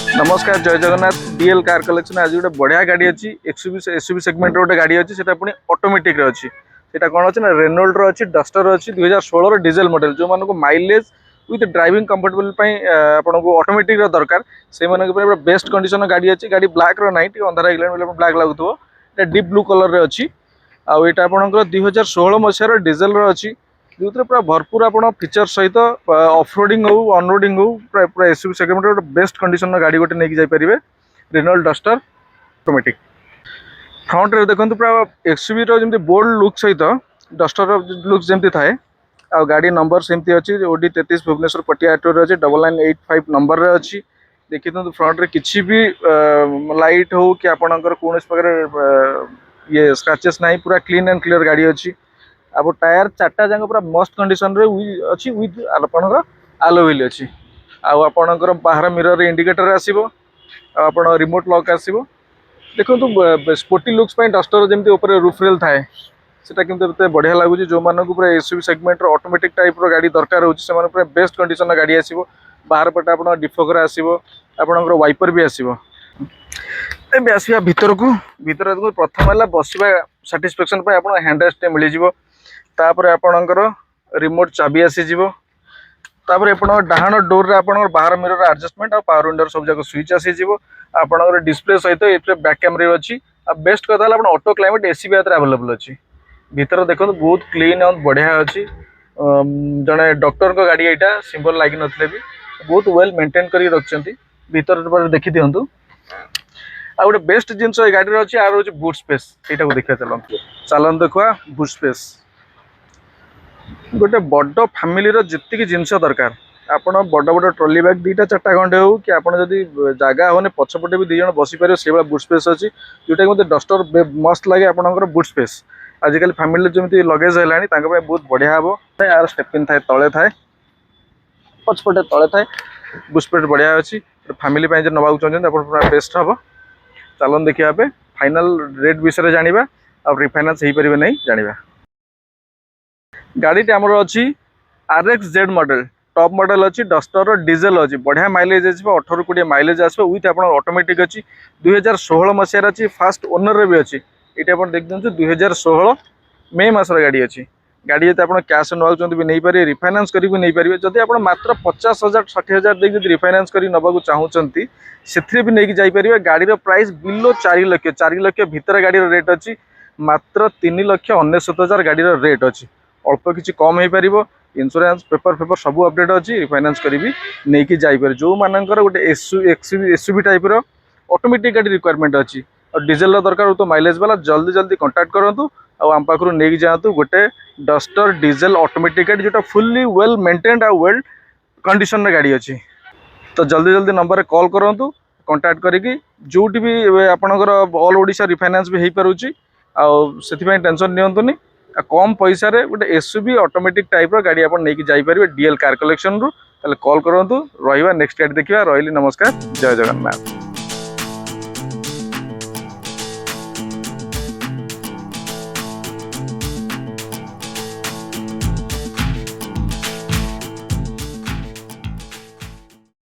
नमस्कार जय Jagannath DL car collection आज गोटे बढ़िया गाड़ी अच्छी एसयूवी सेगमेंट गोटे गाड़ी अच्छी से पुणी ऑटोमेटिक अच्छी से कौन अच्छी ना रेनॉल्ट अच्छी डस्टर अच्छी 2016 डीजेल मॉडल जो मानक माइलेज विथ ड्राइविंग कंफर्टेबल आपन को ऑटोमेटिक दरकार से बेस्ट कंडीशन गाड़ी अच्छी गाड़ी ब्लैक ना अंधार हो ब्लैक लगुव डीप ब्लू कलर अच्छी आईटा आपंकर 2016 मसीहार डीजेल अच्छी जो पूरा भरपूर आप फीचर सहित ऑफरोडिंग हो अनरोडिंग हो पूरा एसयूवी सेगमेंट गोटे बेस्ट कंडीशन गाड़ी गोटे नहीं जापरेंगे रेनॉल्ट डस्टर ऑटोमेटिक फ्रंट रे देखो पूरा एसयूवी रो बोल्ड लुक सहित डस्टर लुक जमी थाए आ गाड़ी नंबर सेमती अच्छी ओडी 33 भुवनेश्वर पटिया ऑटो अच्छी 9985 नंबर रे अच्छी देखी दिखाँ फ्रंट रे किसी भी लाइट हो कि आपणकर कौन प्रकार ये स्क्रैचेस ना पूरा क्लीन एंड क्लियर गाड़ी अच्छी अब टायर चार्टा जाक पूरा मस्त कंडीशन रे अच्छी विथ आपणकर आलो व्हील अच्छी आपणकर बाहर मिरर इंडिकेटर आसीबो आपण रिमोट लॉक आसीबो देखो स्पोर्टी लुक्स डस्टर जमी ऊपर रूफ रेल थाए सेटा किंतु बढ़िया लगुच जो मानक पूरा एसयूवी सेगमेंट ऑटोमेटिक टाइप रो गाड़ी दरकार होची से पूरा बेस्ट कंडीशन गाड़ी आसीबो बाहर पटे आपण डिफोगर आसीबो आपणकर वाइपर भी आसीबो एबे आसीबा भीतर को प्रथम है बसवा साटिस्फेक्शन पे आपण हैंडरेस्ट मिल जिवो तापर आपणकर रिमोट चाबी आसीजिवो तापर आपण डाहाण डोर रे आपण बाहर मिरर एडजस्टमेंट और पावर विंडो सब जगह स्विच आसीजिवो आपणकर डिस्प्ले सहित ए बैक कैमरा अच्छी आ बेस्ट कथा है ऑटो क्लाइमेट एसी भी अवेलेबल अच्छी भीतर देखो बहुत क्लीन और बढ़िया अच्छी जड़े डॉक्टर को गाड़ी यहाँ सिंबल लगी नथिले भी बहुत वेल मेंटेन कर रखिंट भीतर देखी दिंतु आ गोटे बेस्ट जिनस गाड़ी अच्छी आर हूँ बुट स्पेस यहाँ को देखा चलन देखा बुट स्पेस गोटे बड़ फैमिली जी जिनस दरकार आपड़ बड़ बड़ ट्रॉली बैग दुईटा चार्टा खंडे हो कि आप जगह होने पछपटे भी दुई जन बसीपर से बुट स्पेस अच्छी जोटा कि मतलब डस्टर मस्त लगे आपंकर बुट स्पेस आजिकल फैमिली जमी लगेज है बहुत बढ़िया हम यार स्टेपिन थाए तले थाए पछपटे तले थाए बुट स्पेस बढ़िया अच्छी फैमिली जो नवा चाहते पूरा बेस्ट हम चलन देखा फाइनल रेट विषय जाना और रिफाइनान्स हो पारे नहीं जाना गाड़ी आमर अच्छी RXZ मॉडल टॉप मॉडल अच्छी डस्टर डीजेल अच्छी बढ़िया माइलेज आसो 18-20 माइलेज आसो विथ आप ऑटोमेटिक अच्छी 2016 मसीहार अच्छी फास्ट ओनर भी अच्छी ये आप देख दिखाँ 2016 मे मसर गाड़ी अच्छी गाड़ी जो आप कैश नवाचान भी नहीं पारे रिफाइनान्स कर नहीं पारे जदि आप मात्र 50,000 60,000 देखिए रिफाइनान्स कर नवाक चाहूँगी से भी नहीं जापर गाड़ी प्राइस बिलो 4 लाख 4 लाख भितर गाड़ी रेट अच्छी मात्र 3,69,000 गाड़ी रेट अच्छी अल्प किसी कम हो पार इंश्योरेंस पेपर सब अपडेट अच्छी रिफाइनान्स करी नहीं कि जापर जो मानकर गोटे एसयूवी टाइप ऑटोमेटिक गाड़ी रिक्वायरमेंट अच्छी और डीजेल दरकार तो माइलेज वाला जल्दी जल्दी कांटेक्ट करूँ आम पाखु नहीं जातु गोटे डस्टर डीजेल ऑटोमेटिक गाड़ी जोटा फुल्ली वेल मेंटेन्ड आ वेल कंडीशन गाड़ी अच्छी तो जल्दी जल्दी नंबर कॉल करूँ कांटेक्ट करी जोटी भी आपणकर ऑल ओडिशा रिफाइनान्स भी हो पारुची से टेंशन नियंतुनी कम पैसा रे गोटे एसयूवी ऑटोमेटिक टाइप गाड़ी आप नहीं जापर डीएल कार कलेक्शन रू कॉल करूँ रहा नेक्स्ट गाड़ी देखा रही नमस्कार जय जगन्नाथ।